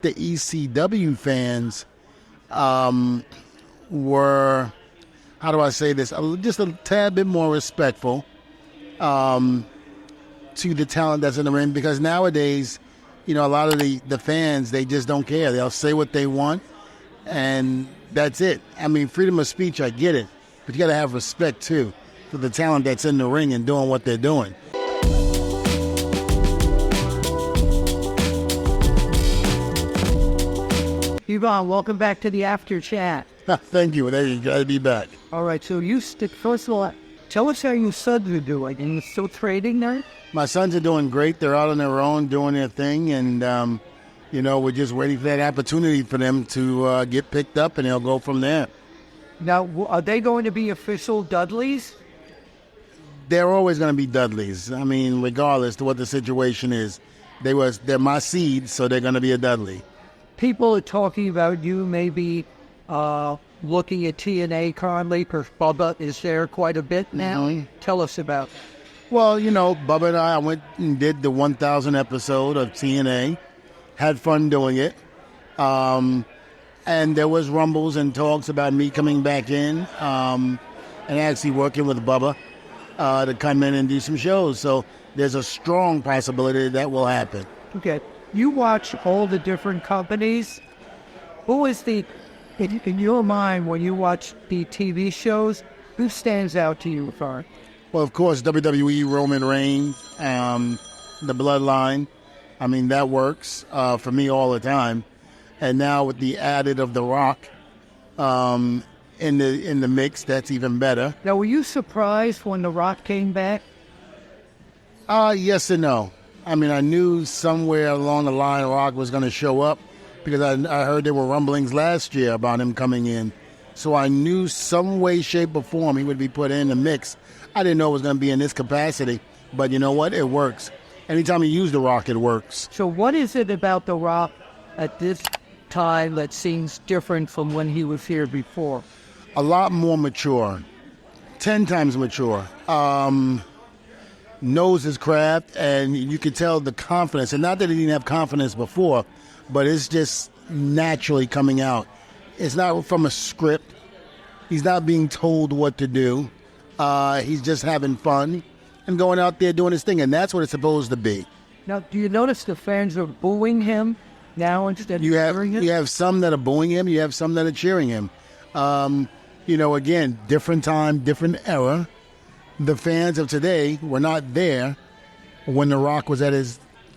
The ECW fans were, how do I say this, just a tad bit more respectful to the talent that's in the ring, because nowadays, a lot of the fans, they just don't care. They'll say what they want, and that's it. I mean, freedom of speech, I get it, but you got to have respect, too, for the talent that's in the ring and doing what they're doing. Yvonne, welcome back to the Apter chat. Thank you. There you go. Glad to be back. All right, so first of all, tell us how your sons are doing. Are you still trading there? My sons are doing great. They're out on their own doing their thing, and, we're just waiting for that opportunity for them to get picked up, and they'll go from there. Now, are they going to be official Dudleys? They're always going to be Dudleys. I mean, regardless to what the situation is. They're my seed, so they're going to be a Dudley. People are talking about you maybe looking at TNA currently, because Bubba is there quite a bit now. Mm-hmm. Tell us about it. Well, Bubba and I went and did the 1,000 episode of TNA. Had fun doing it. And there was rumbles and talks about me coming back in and actually working with Bubba to come in and do some shows. So there's a strong possibility that will happen. Okay. You watch all the different companies. Who is in your mind, when you watch the TV shows, who stands out to you, Farr? Well, of course, WWE, Roman Reigns, the Bloodline. I mean, that works for me all the time. And now with the added of The Rock in the mix, that's even better. Now, were you surprised when The Rock came back? Yes and no. I mean, I knew somewhere along the line Rock was going to show up, because I heard there were rumblings last year about him coming in. So I knew some way, shape, or form he would be put in the mix. I didn't know it was going to be in this capacity, but you know what? It works. Anytime you use The Rock, it works. So what is it about The Rock at this time that seems different from when he was here before? A lot more mature. 10 times mature. Knows his craft, and you can tell the confidence. And not that he didn't have confidence before, but it's just naturally coming out. It's not from a script. He's not being told what to do. He's just having fun and going out there doing his thing, and that's what it's supposed to be. Now, do you notice the fans are booing him now instead of cheering him? You have some that are booing him. You have some that are cheering him. Again, different time, different era. The fans of today were not there when The Rock was at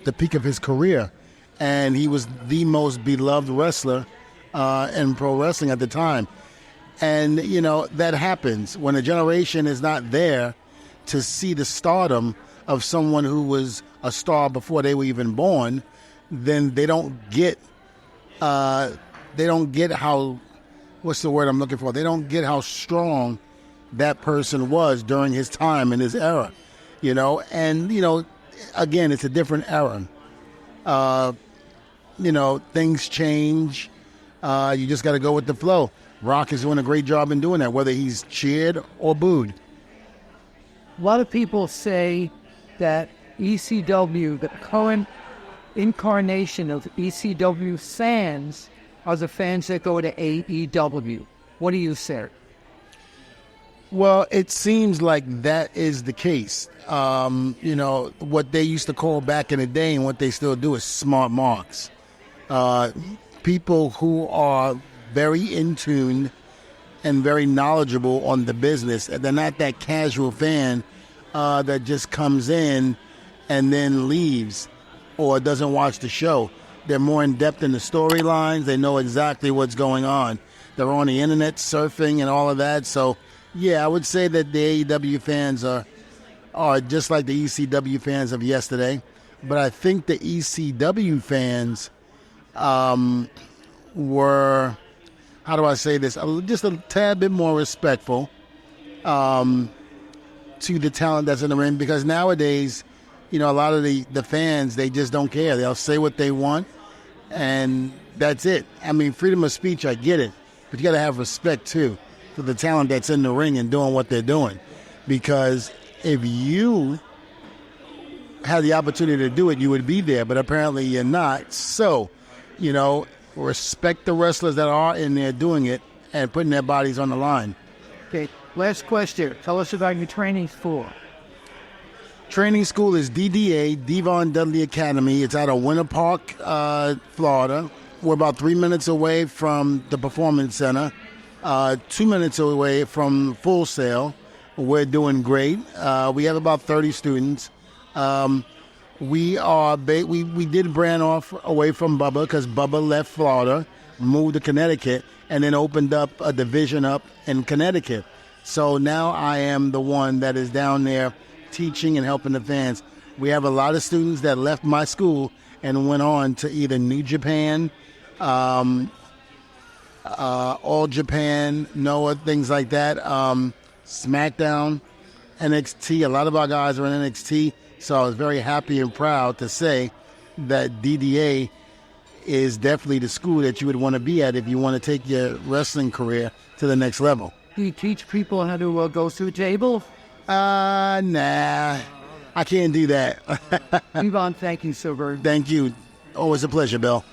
the peak of his career, and he was the most beloved wrestler in pro wrestling at the time. And, that happens when a generation is not there to see the stardom of someone who was a star before they were even born. Then they don't get how, what's the word I'm looking for? They don't get how strong that person was during his time in his era, and, again, it's a different era. Things change. You just got to go with the flow. Rock is doing a great job in doing that, whether he's cheered or booed. A lot of people say that ECW, the current incarnation of ECW fans, are the fans that go to AEW. What do you say? Well, it seems like that is the case. What they used to call back in the day and what they still do is smart marks. People who are very in tune and very knowledgeable on the business. They're not that casual fan that just comes in and then leaves or doesn't watch the show. They're more in-depth in the storylines. They know exactly what's going on. They're on the internet surfing and all of that, so... Yeah, I would say that the AEW fans are just like the ECW fans of yesterday. But I think the ECW fans were, how do I say this, just a tad bit more respectful to the talent that's in the ring. Because nowadays, a lot of the fans, they just don't care. They'll say what they want, and that's it. I mean, freedom of speech, I get it. But you got to have respect, too, for the talent that's in the ring and doing what they're doing. Because if you had the opportunity to do it, you would be there, but apparently you're not. So respect the wrestlers that are in there doing it and putting their bodies on the line. Okay, last question. Tell us about your training school. Training school is DDA, Devon Dudley Academy. It's out of Winter Park, Florida. We're about 3 minutes away from the Performance Center, 2 minutes away from Full Sail. We're doing great. We have about 30 students. We did brand off away from Bubba because Bubba left Florida, moved to Connecticut, and then opened up a division up in Connecticut. So now I am the one that is down there teaching and helping the fans. We have a lot of students that left my school and went on to either New Japan, All Japan, Noah, things like that, SmackDown, NXT. A lot of our guys are in NXT, so I was very happy and proud to say that DDA is definitely the school that you would want to be at if you want to take your wrestling career to the next level. Do you teach people how to go through a table? Nah. I can't do that. Yvonne, thank you so very much. Thank you. Always a pleasure, Bill.